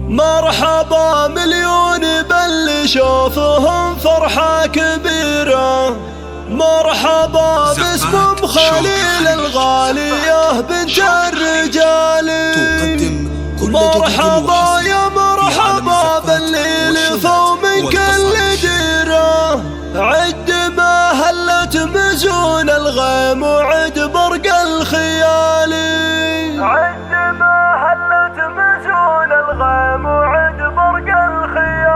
مرحبا مليون باللي شوفهم فرحة كبيرة. مرحبا باسم خليل الغالية بنت الرجال. مرحبا يا مرحبا باللي لفوا من كل ديرة. عد ما هلت مزون الغيم وعد برق الخيال. عد ما هلت مزون الغيم وعد برق الخيال.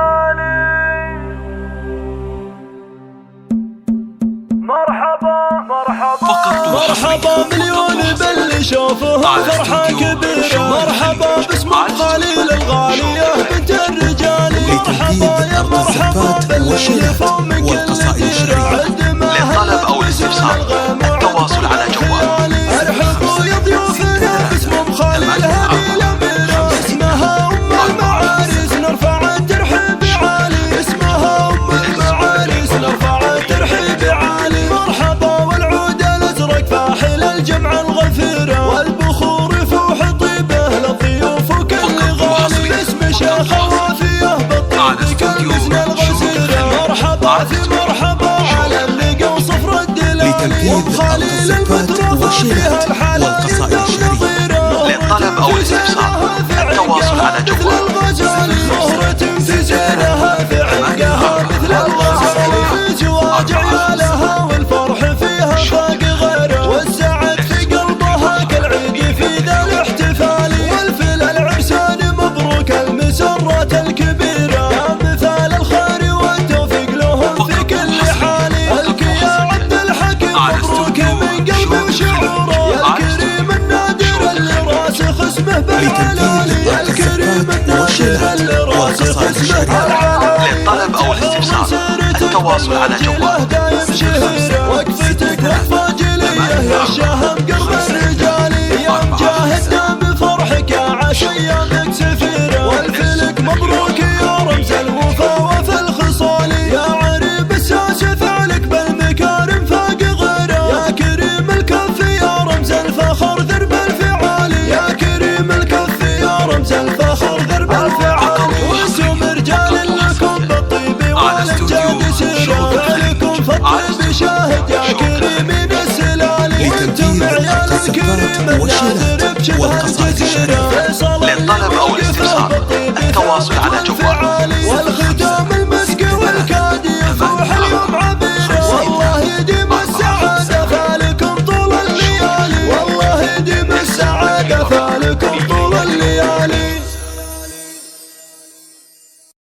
مرحبا مليون باللي شوفهم فرحة كبيرة. مرحبا باسم خليل الغالية بنت الرجال. مرحبا يا مرحبا باللي لفوا من كل ديرة. للطلب أو الاستفسار التواصل على جوال. ارحبوا يا ضيوفنا باسم خليل هذه الأميرة. اسمها أم المعاريس نرفع الترحيب عالي. اسمها أم المعاريس نرفع الترحيب عالي. مرحبا والعود الأزرق فاحل الجمع الغفيرة. والبخور يفوح طيبه للضيوف وكل غالي. باسم شيخ وافيه بالطيب كالمزن الغزيرة. مرحبا في مرحبا على اللقا وصفر الدلال. وبخليل المترفة فيها الحلال نظيرة. للطلب أو الاستفسار التواصل على جوال. مهرة في زينها في عقها مثل الغزال. في زواج عيالها والفرح فيها فاق غيره. والسعد في قلبها كالعيد في ذا الاحتفال. والفل العرسان مبروك المسرات الكبيرة. يا مثال الخير والتوفيق لهم في كل حال. الك يا عبد الحكيم مبروك من قلبي وشعوره. يا الكريم النادر اللي راسخ اسمه بالعلالي. يا الكريم النادر اللي راسخ اسمه بالعلالي. للطلب أو الاستفسار التواصل على جوال. دايم شهيرة وقفتك وقفة جلية. يا الشهم قرب الرجال. يا مجاهد دام بفرحك يا عاش ايامك سفيرة. والفلك مبروك يا رمز الوفا وفي الخصال. يا عريب الساس فعلك بالمكارم فاق غيره. يا كريم الكف يا رمز الفخر درب الفعال. يا كريم الكف يا رمز الفخر درب الفعال. وانتم رجال لكم بالطيب والامجاد سيرة. فعلكم فالطيب شاهد يا كريمين السلال. وانتم عيال الكريم النادر بشبه الجزيرة. للطلب أو الاستفسار التواصل على جوال.